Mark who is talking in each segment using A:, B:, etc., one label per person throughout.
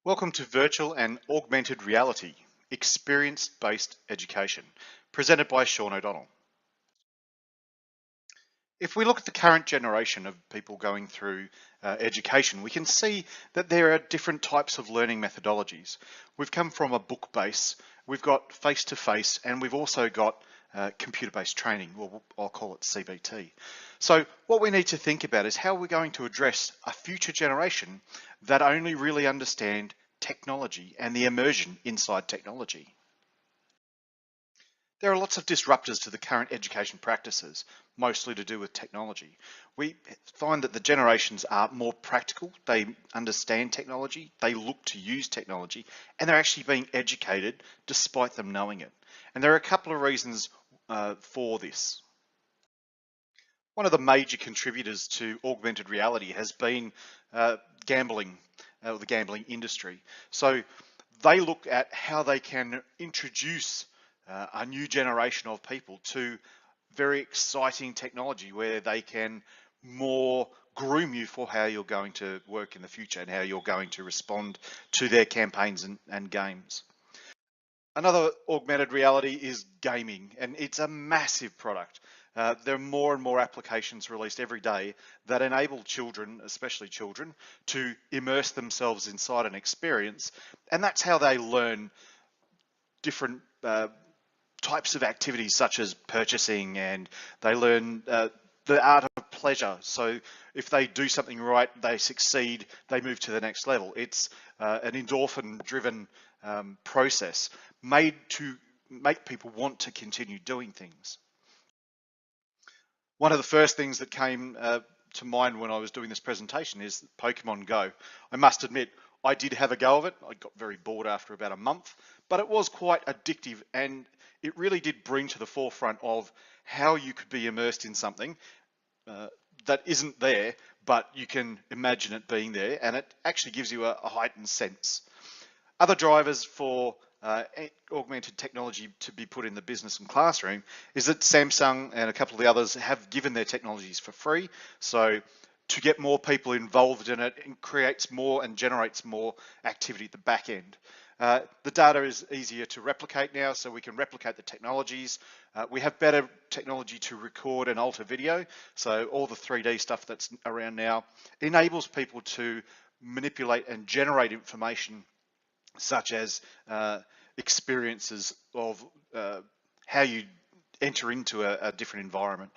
A: Welcome to Virtual and Augmented Reality, Experience-Based Education, presented by Sean O'Donnell. If we look at the current generation of people going through education, we can see that there are different types of learning methodologies. We've come from a book base, we've got face-to-face, and we've also got computer-based training, or I'll call it CBT. So what we need to think about is how we're going to address a future generation that only really understand technology and the immersion inside technology. There are lots of disruptors to the current education practices, mostly to do with technology. We find that the generations are more practical, they understand technology, they look to use technology, and they're actually being educated despite them knowing it. And there are a couple of reasons for this. One of the major contributors to augmented reality has been gambling, the gambling industry. So they look at how they can introduce a new generation of people to very exciting technology where they can more groom you for how you're going to work in the future and how you're going to respond to their campaigns and games. Another augmented reality is gaming, and it's a massive product. There are more and more applications released every day that enable children, especially children, to immerse themselves inside an experience, and that's how they learn different types of activities such as purchasing, and they learn the art of pleasure. So if they do something right, they succeed, they move to the next level. It's an endorphin driven process made to make people want to continue doing things. One of the first things that came to mind when I was doing this presentation is Pokemon Go. I must admit, I did have a go of it. I got very bored after about a month, but it was quite addictive, and it really did bring to the forefront of how you could be immersed in something that isn't there, but you can imagine it being there, and it actually gives you a heightened sense. Other drivers for augmented technology to be put in the business and classroom is that Samsung and a couple of the others have given their technologies for free. So to get more people involved in it, it creates more and generates more activity at the back end. The data is easier to replicate now, so we can replicate the technologies. We have better technology to record and alter video, so all the 3D stuff that's around now enables people to manipulate and generate information such as experiences of how you enter into a different environment.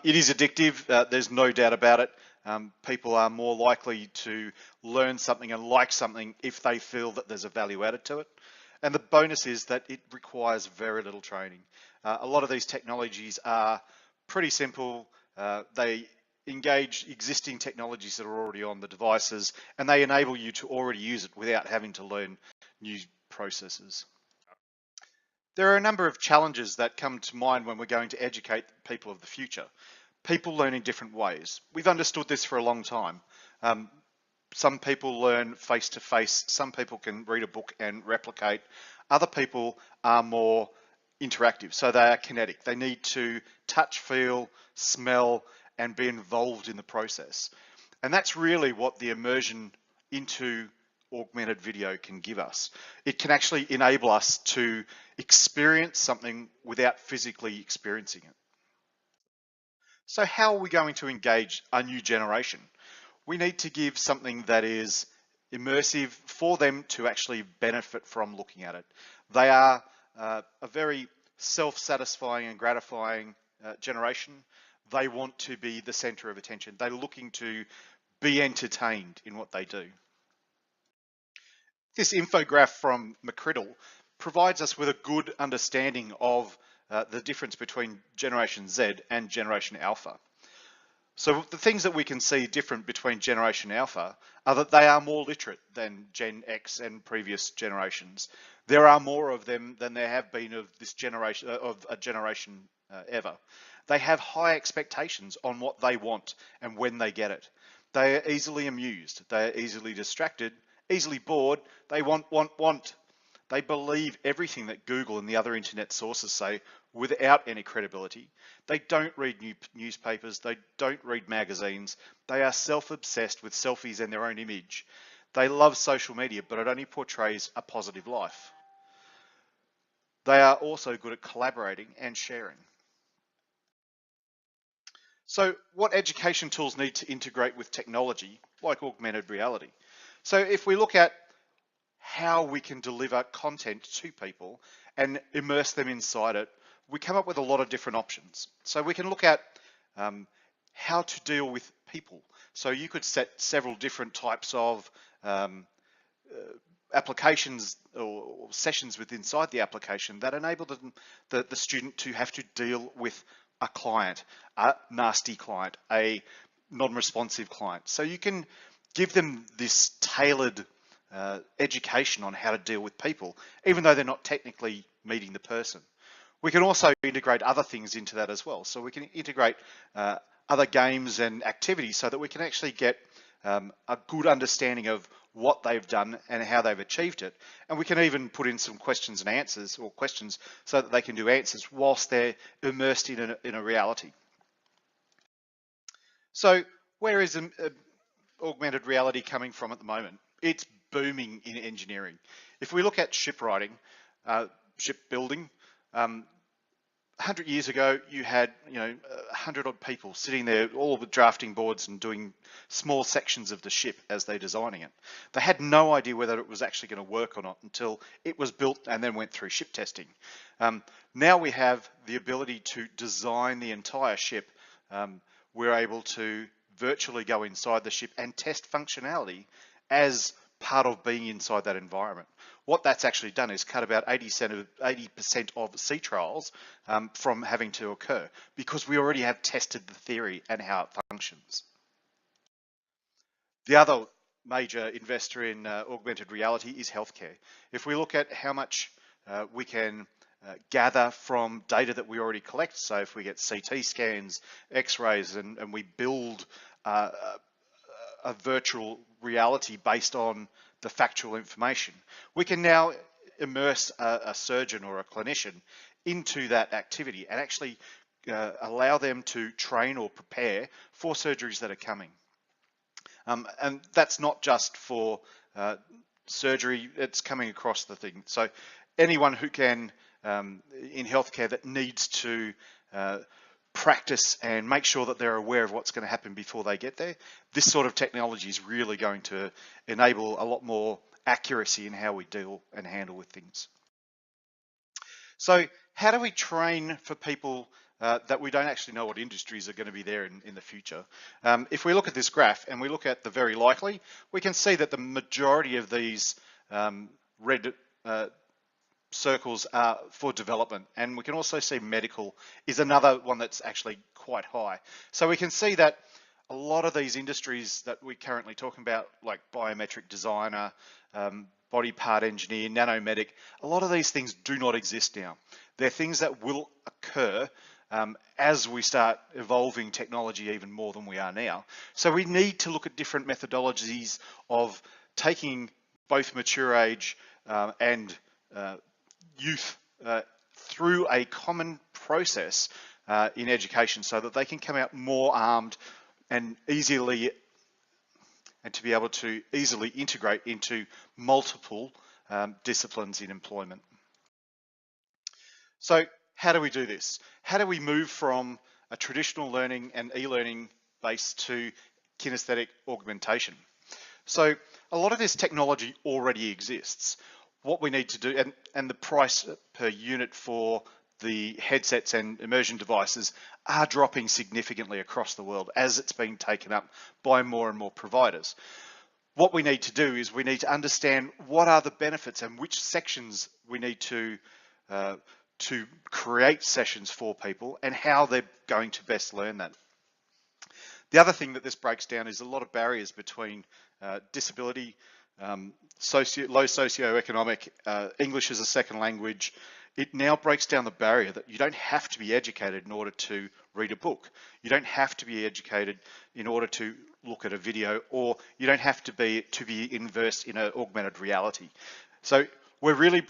A: It is addictive, there's no doubt about it. People are more likely to learn something and like something if they feel that there's a value added to it. And the bonus is that it requires very little training. A lot of these technologies are pretty simple. They engage existing technologies that are already on the devices, and they enable you to already use it without having to learn new processes. There are a number of challenges that come to mind when we're going to educate people of the future. People learn in different ways. We've understood this for a long time. Some people learn face-to-face, some people can read a book and replicate. Other people are more interactive, so they are kinetic. They need to touch, feel, smell, and be involved in the process. And that's really what the immersion into augmented video can give us. It can actually enable us to experience something without physically experiencing it. So how are we going to engage a new generation? We need to give something that is immersive for them to actually benefit from looking at it. They are a very self-satisfying and gratifying generation. They want to be the center of attention. They're looking to be entertained in what they do. This infograph from McCriddle provides us with a good understanding of the difference between Generation Z and Generation Alpha. So the things that we can see different between Generation Alpha are that they are more literate than Gen X and previous generations. There are more of them than there have been of this generation, of a generation ever. They have high expectations on what they want and when they get it. They are easily amused. They are easily distracted, easily bored. They want. They believe everything that Google and the other internet sources say without any credibility. They don't read newspapers. They don't read magazines. They are self-obsessed with selfies and their own image. They love social media, but it only portrays a positive life. They are also good at collaborating and sharing. So what education tools need to integrate with technology like augmented reality? So if we look at how we can deliver content to people and immerse them inside it, we come up with a lot of different options. So we can look at how to deal with people. So you could set several different types of applications or sessions within inside the application that enable the student to have to deal with a client, a nasty client, a non-responsive client. So you can give them this tailored education on how to deal with people, even though they're not technically meeting the person. We can also integrate other things into that as well. So we can integrate other games and activities so that we can actually get a good understanding of what they've done and how they've achieved it. And we can even put in some questions and answers, or questions, so that they can do answers whilst they're immersed in a reality. So where is augmented reality coming from at the moment? It's booming in engineering. If we look at shipwriting, shipbuilding, 100 years ago, you had 100 odd people sitting there, all with drafting boards and doing small sections of the ship as they're designing it. They had no idea whether it was actually going to work or not until it was built and then went through ship testing. Now we have the ability to design the entire ship. We're able to virtually go inside the ship and test functionality as part of being inside that environment. What that's actually done is cut about 80% of sea trials from having to occur, because we already have tested the theory and how it functions. The other major investor in augmented reality is healthcare. If we look at how much we can gather from data that we already collect, so if we get CT scans, x-rays, and we build a virtual reality based on the factual information, we can now immerse a surgeon or a clinician into that activity and actually allow them to train or prepare for surgeries that are coming. And that's not just for surgery, it's coming across the thing. So anyone who can, in healthcare, that needs to practice and make sure that they're aware of what's going to happen before they get there, this sort of technology is really going to enable a lot more accuracy in how we deal and handle with things. So how do we train for people that we don't actually know what industries are going to be there in the future? If we look at this graph and we look at the very likely, we can see that the majority of these red circles are for development, and we can also see medical is another one that's actually quite high. So we can see that a lot of these industries that we're currently talking about, like biometric designer, body part engineer, nanomedic, a lot of these things do not exist now. They're things that will occur as we start evolving technology even more than we are now. So we need to look at different methodologies of taking both mature age and youth through a common process in education, so that they can come out more armed and to be able to easily integrate into multiple disciplines in employment. So how do we do this? How do we move from a traditional learning and e-learning base to kinesthetic augmentation? So a lot of this technology already exists. What we need to do, and the price per unit for the headsets and immersion devices are dropping significantly across the world as it's being taken up by more and more providers. What we need to do is we need to understand what are the benefits and which sections we need to create sessions for people and how they're going to best learn that. The other thing that this breaks down is a lot of barriers between disability, low socioeconomic, English as a second language. It now breaks down the barrier that you don't have to be educated in order to read a book. You don't have to be educated in order to look at a video, or you don't have to be immersed in an augmented reality. So we're really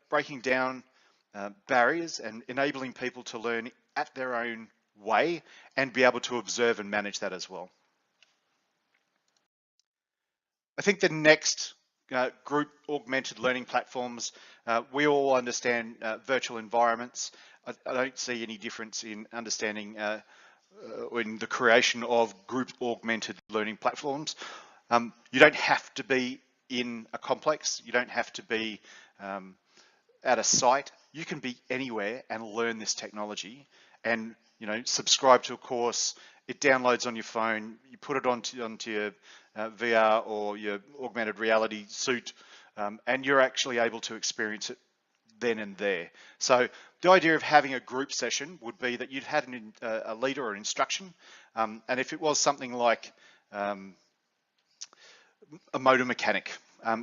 A: breaking down barriers and enabling people to learn at their own way and be able to observe and manage that as well. I think the next group augmented learning platforms, we all understand virtual environments. I don't see any difference in understanding in the creation of group augmented learning platforms. You don't have to be in a complex. You don't have to be at a site. You can be anywhere and learn this technology and, you know, subscribe to a course. It downloads on your phone. You put it onto your VR or your augmented reality suit, and you're actually able to experience it then and there. So the idea of having a group session would be that you'd had a leader or an instruction, and if it was something like a motor mechanic,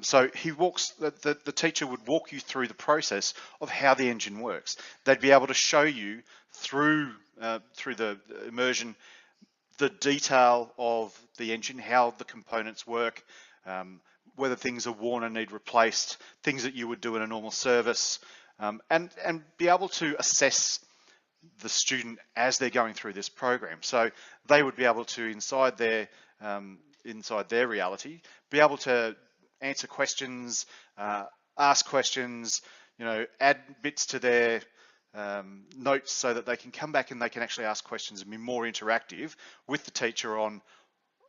A: so the teacher would walk you through the process of how the engine works. They'd be able to show you through the immersion the detail of the engine, how the components work, whether things are worn and need replaced, things that you would do in a normal service, and be able to assess the student as they're going through this program. So they would be able to, inside their reality, be able to answer questions, ask questions, you know, add bits to their notes so that they can come back and they can actually ask questions and be more interactive with the teacher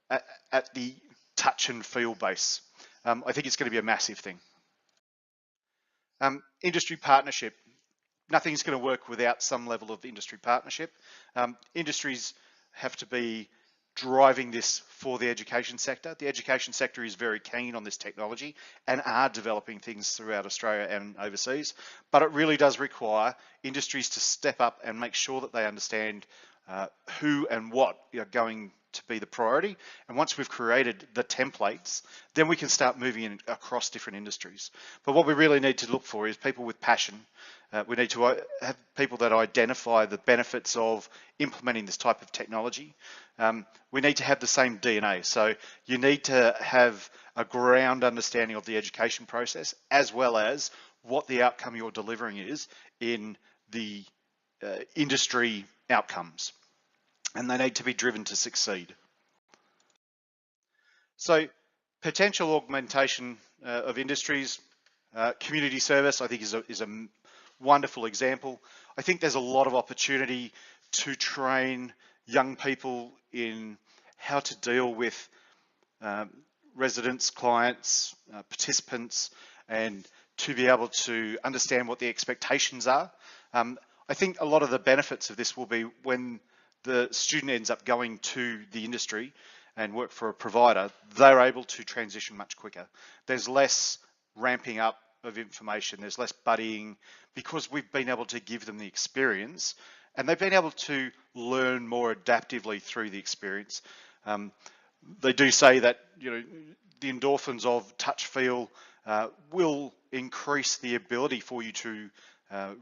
A: at the touch and feel base. I think it's going to be a massive thing. Industry partnership. Nothing's going to work without some level of industry partnership. Industries have to be driving this for the education sector. The education sector is very keen on this technology and are developing things throughout Australia and overseas, but it really does require industries to step up and make sure that they understand who and what are going to be the priority. And once we've created the templates, then we can start moving in across different industries. But what we really need to look for is people with passion. We need to have people that identify the benefits of implementing this type of technology. We need to have the same DNA. So you need to have a ground understanding of the education process, as well as what the outcome you're delivering is in the industry outcomes. And they need to be driven to succeed. So potential augmentation of industries, community service, I think is a wonderful example. I think there's a lot of opportunity to train young people in how to deal with residents, clients, participants, and to be able to understand what the expectations are. I think a lot of the benefits of this will be when the student ends up going to the industry and work for a provider, they're able to transition much quicker. There's less ramping up of information, there's less buddying, because we've been able to give them the experience and they've been able to learn more adaptively through the experience. They do say that, you know, the endorphins of touch feel will increase the ability for you to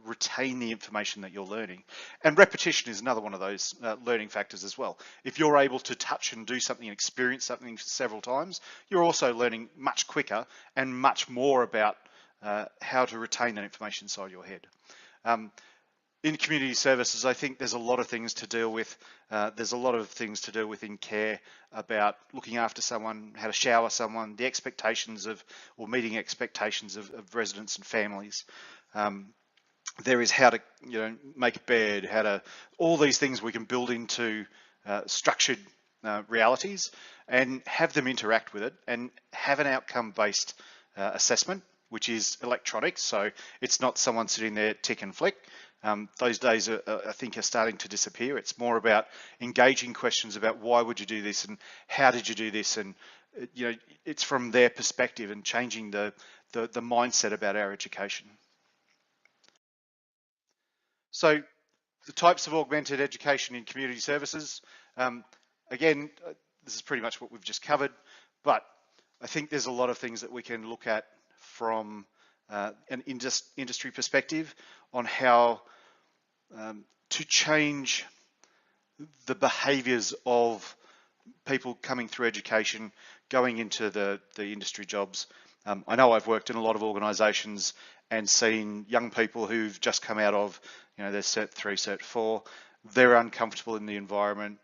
A: retain the information that you're learning. And repetition is another one of those learning factors as well. If you're able to touch and do something and experience something several times, you're also learning much quicker and much more about how to retain that information inside your head. In community services, I think there's a lot of things to deal with. There's a lot of things to deal with in care about looking after someone, how to shower someone, the expectations of, or meeting expectations of residents and families. There is how to, you know, make a bed, how to, all these things we can build into structured realities and have them interact with it and have an outcome-based assessment, which is electronic. So it's not someone sitting there tick and flick. Those days I think are starting to disappear. It's more about engaging questions about why would you do this and how did you do this, and you know, it's from their perspective and changing the mindset about our education. So the types of augmented education in community services, again, this is pretty much what we've just covered, but I think there's a lot of things that we can look at from an industry perspective on how to change the behaviours of people coming through education, going into the industry jobs. I know I've worked in a lot of organisations and seen young people who've just come out of, you know, their Cert 3, Cert 4, they're uncomfortable in the environment,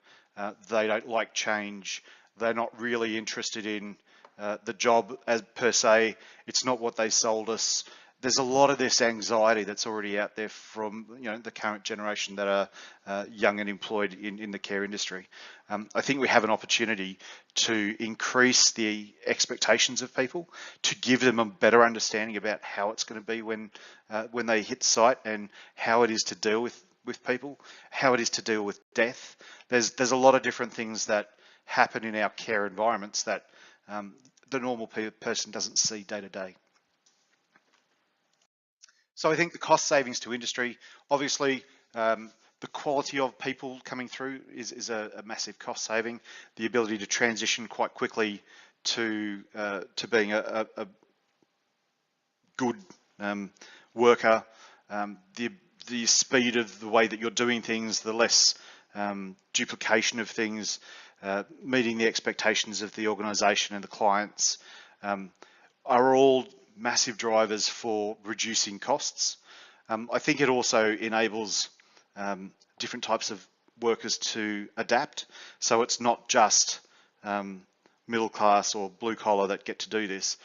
A: they don't like change, they're not really interested in the job as per se. It's not what they sold us. There's a lot of this anxiety that's already out there from the current generation that are young and employed in the care industry. I think we have an opportunity to increase the expectations of people, to give them a better understanding about how it's going to be when they hit site, and how it is to deal with people, how it is to deal with death. There's a lot of different things that happen in our care environments that the normal person doesn't see day to day. So I think the cost savings to industry, obviously, the quality of people coming through is a massive cost saving. The ability to transition quite quickly to being a good worker, the speed of the way that you're doing things, the less duplication of things, meeting the expectations of the organisation and the clients, are all massive drivers for reducing costs. I think it also enables different types of workers to adapt. So it's not just middle class or blue collar that get to do this.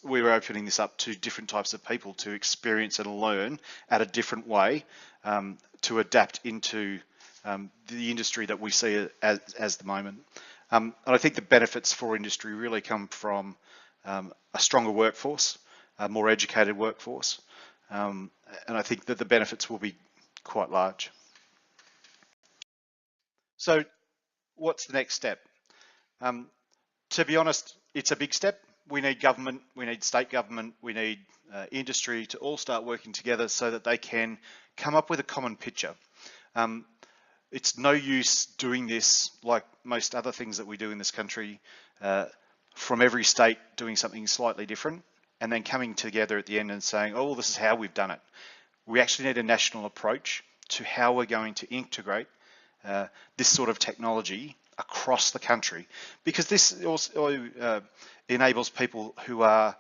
A: We're opening this up to different types of people to experience and learn at a different way, to adapt into the industry that we see as the moment. And I think the benefits for industry really come from a stronger workforce, a more educated workforce, and I think that the benefits will be quite large. So what's the next step? To be honest, it's a big step. We need government, we need state government, we need industry to all start working together so that they can come up with a common picture. It's no use doing this like most other things that we do in this country, from every state doing something slightly different and then coming together at the end and saying, oh, well, this is how we've done it. We actually need a national approach to how we're going to integrate this sort of technology across the country, because this also enables people who are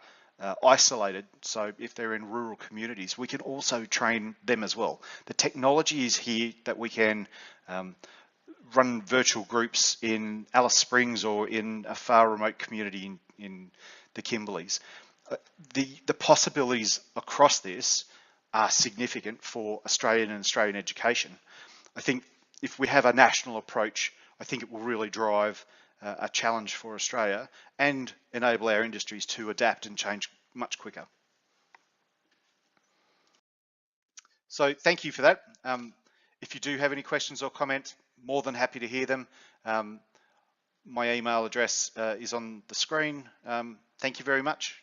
A: isolated. So if they're in rural communities, we can also train them as well. The technology is here that we can run virtual groups in Alice Springs or in a far remote community in the Kimberleys. The possibilities across this are significant for Australian and Australian education. I think if we have a national approach, I think it will really drive a challenge for Australia and enable our industries to adapt and change much quicker. So thank you for that. If you do have any questions or comments, more than happy to hear them. My email address is on the screen. Thank you very much.